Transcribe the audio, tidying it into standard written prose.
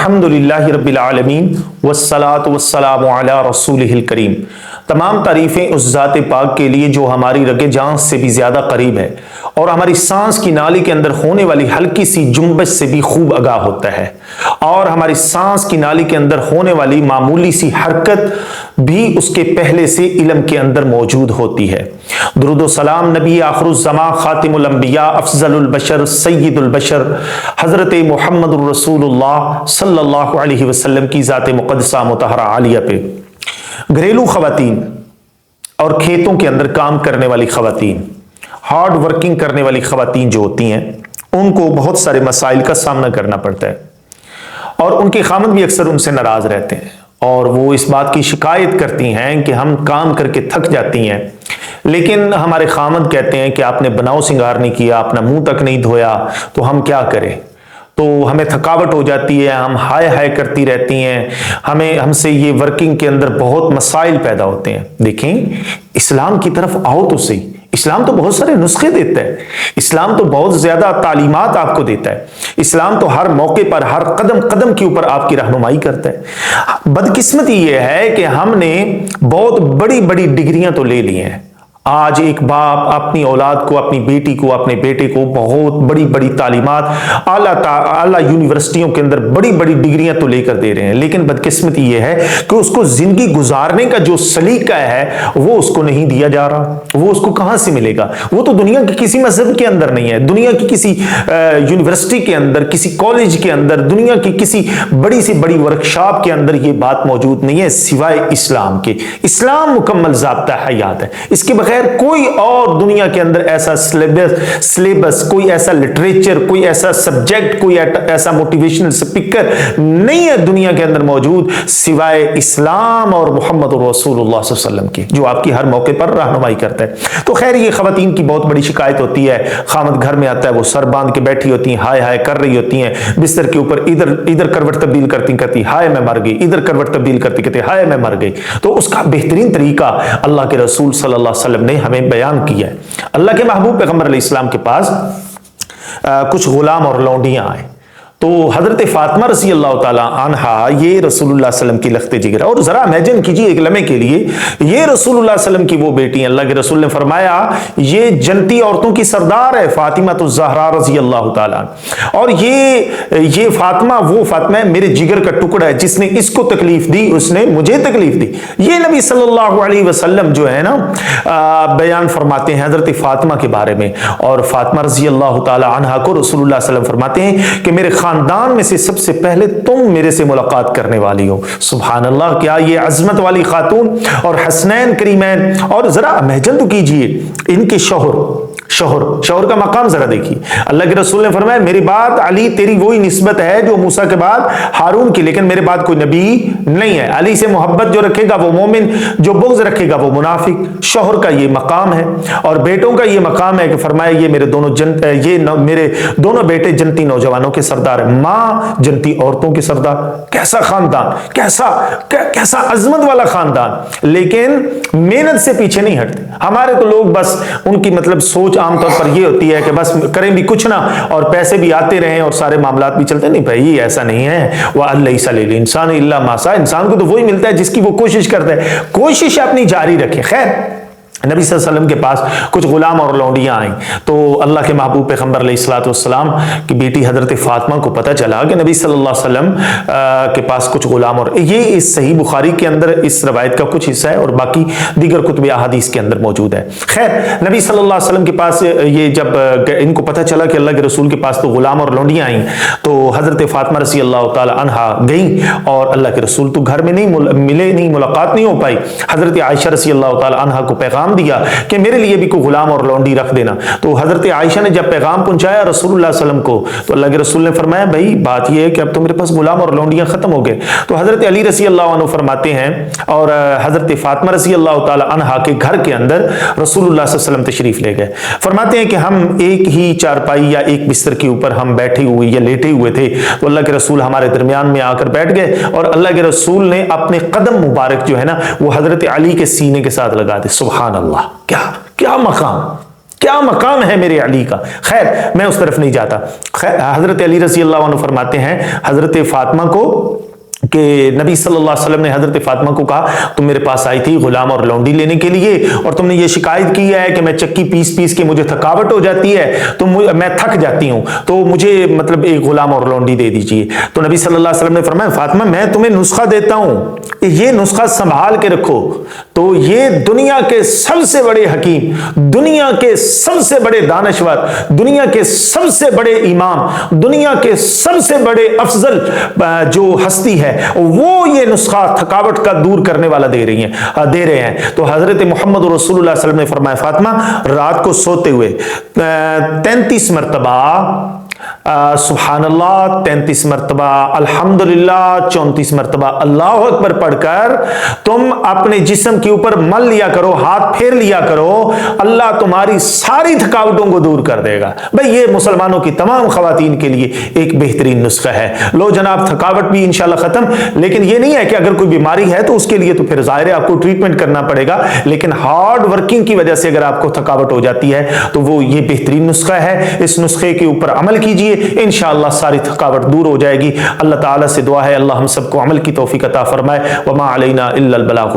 الحمدللہ رب العالمین والصلاة والسلام علی رسولہ الکریم۔ تمام تعریفیں اس ذات پاک کے لیے جو ہماری رگ جان سے بھی زیادہ قریب ہے اور ہماری سانس کی نالی کے اندر ہونے والی ہلکی سی جنبش سے بھی خوب آگاہ ہوتا ہے، اور ہماری سانس کی نالی کے اندر ہونے والی معمولی سی حرکت بھی اس کے پہلے سے علم کے اندر موجود ہوتی ہے۔ درود و سلام نبی آخر الزمان خاتم الانبیاء افضل البشر سید البشر حضرت محمد الرسول اللہ صلی اللہ علیہ وسلم کی ذات مقدسہ مطہرہ عالیہ پہ۔ گھریلو خواتین اور کھیتوں کے اندر کام کرنے والی خواتین، ہارڈ ورکنگ کرنے والی خواتین جو ہوتی ہیں، ان کو بہت سارے مسائل کا سامنا کرنا پڑتا ہے، اور ان کے خامد بھی اکثر ان سے ناراض رہتے ہیں، اور وہ اس بات کی شکایت کرتی ہیں کہ ہم کام کر کے تھک جاتی ہیں، لیکن ہمارے خامد کہتے ہیں کہ آپ نے بناؤ سنگار نہیں کیا، اپنا منہ تک نہیں دھویا، تو ہم کیا کریں؟ تو ہمیں تھکاوٹ ہو جاتی ہے، ہم ہائے ہائے کرتی رہتی ہیں، ہم سے یہ ورکنگ کے اندر بہت مسائل پیدا ہوتے ہیں۔ دیکھیں، اسلام کی طرف آؤ تو صحیح۔ اسلام تو بہت سارے نسخے دیتا ہے، اسلام تو بہت زیادہ تعلیمات آپ کو دیتا ہے، اسلام تو ہر موقع پر ہر قدم قدم کے اوپر آپ کی رہنمائی کرتا ہے۔ بدقسمتی یہ ہے کہ ہم نے بہت بڑی بڑی ڈگریاں تو لے لی ہیں۔ آج ایک باپ اپنی اولاد کو، اپنی بیٹی کو، اپنے بیٹے کو بہت بڑی بڑی تعلیمات اعلیٰ یونیورسٹیوں کے اندر بڑی بڑی ڈگریاں تو لے کر دے رہے ہیں، لیکن بدقسمتی یہ ہے کہ اس کو زندگی گزارنے کا جو سلیقہ ہے وہ اس کو نہیں دیا جا رہا۔ وہ اس کو کہاں سے ملے گا؟ وہ تو دنیا کے کسی مذہب کے اندر نہیں ہے، دنیا کی کسی یونیورسٹی کے اندر، کسی کالج کے اندر، دنیا کی کسی بڑی سے بڑی ورکشاپ کے اندر یہ بات موجود نہیں ہے سوائے اسلام کے۔ اسلام مکمل ضابطہ حیات ہے، اس کے بغیر کوئی اور دنیا کے اندر ایسا سلیبس، کوئی ایسا لٹریچر، کوئی ایسا سبجیکٹ، کوئی ایسا موٹیویشنل سپیکر نہیں ہے دنیا کے اندر موجود سوائے اسلام اور محمد رسول اللہ صلی اللہ علیہ وسلم کی، جو آپ کی ہر موقع پر رہنمائی کرتا ہے۔ تو خیر، یہ خواتین کی بہت بڑی شکایت ہوتی ہے، خامد گھر میں آتا ہے، وہ سر باندھ کے بیٹھی ہوتی ہیں، ہائے ہائے کر رہی ہوتی ہیں، بستر کے اوپر ادھر کروٹ تبدیل کرتی ہائے میں مر گئی، ادھر کروٹ تبدیل کرتی ہائے میں مر گئی۔ تو اس کا بہترین طریقہ اللہ کے رسول صلی اللہ علیہ وسلم نے ہمیں بیان کیا ہے۔ اللہ کے محبوب پیغمبر علیہ السلام کے پاس کچھ غلام اور لونڈیاں آئے، تو حضرت فاطمہ رضی اللہ تعالی عنہا یہ رسول اللہ صلی اللہ علیہ وسلم کی لخت جگر، اور ذرا امیجن کیجئے ایک لمحے کے لیے، یہ رسول اللہ صلی اللہ علیہ وسلم کی وہ بیٹی ہیں۔ اللہ کے رسول نے فرمایا یہ جنتی عورتوں کی سردار ہے، فاطمہ الزہرا رضی اللہ تعالی عنہ، اور یہ فاطمہ وہ فاطمہ ہے، میرے جگر کا ٹکڑا ہے، جس نے اس کو تکلیف دی اس نے مجھے تکلیف دی۔ یہ نبی صلی اللہ علیہ وسلم جو ہے نا بیان فرماتے ہیں حضرت فاطمہ کے بارے میں، اور فاطمہ رضی اللہ تعالی عنہا کو رسول اللہ صلی اللہ علیہ وسلم فرماتے ہیں کہ میرے خاندان میں سے سب سے پہلے تم میرے سے ملاقات کرنے والی ہو۔ سبحان اللہ، کیا یہ عظمت والی خاتون اور حسنین کریمین! اور ذرا امیجن تو کیجئے ان کے شوہر کا مقام ذرا دیکھیے۔ اللہ کے رسول نے فرمایا میری بات علی تیری وہی نسبت ہے جو موسیٰ کے بعد ہارون کی، لیکن میرے بعد کوئی نبی نہیں ہے۔ علی سے محبت جو رکھے گا وہ مومن، جو بغض رکھے گا وہ منافق۔ شوہر کا یہ مقام ہے، اور بیٹوں کا یہ مقام ہے کہ فرمایا یہ میرے دونوں بیٹے جنتی نوجوانوں کے سردار ہیں، ماں جنتی عورتوں کے سردار۔ کیسا خاندان، کیسا عظمت والا خاندان! لیکن محنت سے پیچھے نہیں ہٹتے۔ ہمارے تو لوگ بس ان کی سوچ عام طور پر یہ ہوتی ہے کہ بس کریں بھی کچھ نہ اور پیسے بھی آتے رہیں اور سارے معاملات بھی چلتے۔ نہیں بھائی، ایسا نہیں ہے۔ وَأَلَّيْسَ لِلْإِنسَانِ إِلَّا مَا سَعَى، انسان کو تو وہی ملتا ہے جس کی وہ کوشش کرتا ہے۔ کوشش اپنی جاری رکھے۔ خیر، نبی صلی اللہ علیہ وسلم کے پاس کچھ غلام اور لونڈیاں آئیں، تو اللہ کے محبوب پیغمبر علیہ السلام کی بیٹی حضرت فاطمہ کو پتہ چلا کہ نبی صلی اللہ علیہ وسلم کے پاس کچھ غلام، اور یہ اس صحیح بخاری کے اندر اس روایت کا کچھ حصہ ہے اور باقی دیگر کتب احادیث کے اندر موجود ہے۔ خیر، نبی صلی اللہ علیہ وسلم کے پاس یہ جب ان کو پتہ چلا کہ اللہ کے رسول کے پاس تو غلام اور لونڈیاں آئیں، تو حضرت فاطمہ رضی اللہ تعالی عنہا گئیں، اور اللہ کے رسول تو گھر میں نہیں ملاقات نہیں ہو پائی۔ حضرت عائشہ رضی اللہ تعالی عنہا کو پیغام دیا کہ میرے لیے بھی کوئی غلام اور لونڈی رکھ دینا۔ تو حضرت عائشہ نے جب پیغام پہنچایا رسول اللہ صلی اللہ علیہ وسلم کو، تو اللہ کے رسول نے فرمایا بھائی بات یہ ہے کہ اب تو میرے پاس غلام اور لونڈیاں ختم ہو گئے۔ تو حضرت علی رضی اللہ عنہ فرماتے ہیں، اور حضرت فاطمہ رضی اللہ تعالی عنہا کے گھر کے اندر رسول اللہ صلی اللہ علیہ وسلم تشریف لے گئے۔ فرماتے ہیں کہ ہم ایک ہی چارپائی یا ایک بستر کے اوپر ہم بیٹھے ہوئے یا لیٹے ہوئے تھے، تو اللہ کے رسول ہمارے درمیان میں آ کر بیٹھ گئے، اور اللہ کے رسول نے اپنے قدم مبارک جو ہے نا وہ حضرت علی کے سینے کے ساتھ لگا دے۔ سبحان اللہ! کیا مقام! کیا مقام ہے میرے علی کا. خیر میں اس طرف نہیں جاتا. خیر حضرت علی رضی اللہ عنہ فرماتے ہیں حضرت فاطمہ کو کہ نبی صلی اللہ علیہ وسلم نے حضرت فاطمہ کو کہا تم میرے پاس آئی تھی غلام اور لونڈی لینے کے لیے اور تم نے یہ شکایت کی ہے کہ میں چکی پیس پیس کے مجھے تھکاوٹ ہو جاتی ہے تو میں تھک جاتی ہوں تو مجھے مطلب ایک غلام اور لونڈی دے دیجئے. تو نبی صلی اللہ علیہ وسلم نے فرمایا فاطمہ میں تمہیں نسخہ دیتا ہوں, یہ نسخہ سنبھال کے رکھو. تو یہ دنیا کے سب سے بڑے حکیم, دنیا کے سب سے بڑے دانشور, دنیا کے سب سے بڑے امام, دنیا کے سب سے بڑے افضل جو ہستی ہے وہ یہ نسخہ تھکاوٹ کا دور کرنے والا دے رہے ہیں. تو حضرت محمد رسول اللہ صلی اللہ علیہ وسلم نے فرمایا فاطمہ رات کو سوتے ہوئے 33 مرتبہ سبحان اللہ, 33 مرتبہ الحمدللہ, 34 مرتبہ اللہ اکبر پڑھ کر تم اپنے جسم کے اوپر مل لیا کرو, ہاتھ پھیر لیا کرو, اللہ تمہاری ساری تھکاوٹوں کو دور کر دے گا. بھئی یہ مسلمانوں کی تمام خواتین کے لیے ایک بہترین نسخہ ہے. لو جناب تھکاوٹ بھی انشاءاللہ ختم, لیکن یہ نہیں ہے کہ اگر کوئی بیماری ہے تو اس کے لیے تو پھر ظاہر ہے آپ کو ٹریٹمنٹ کرنا پڑے گا, لیکن ہارڈ ورکنگ کی وجہ سے اگر آپ کو تھکاوٹ ہو جاتی ہے تو وہ یہ بہترین نسخہ ہے. اس نسخے کے اوپر عمل کیجئے, انشاءاللہ ساری تھکاوٹ دور ہو جائے گی. اللہ تعالیٰ سے دعا ہے اللہ ہم سب کو عمل کی توفیق عطا فرمائے. وما علینا الا البلاغ.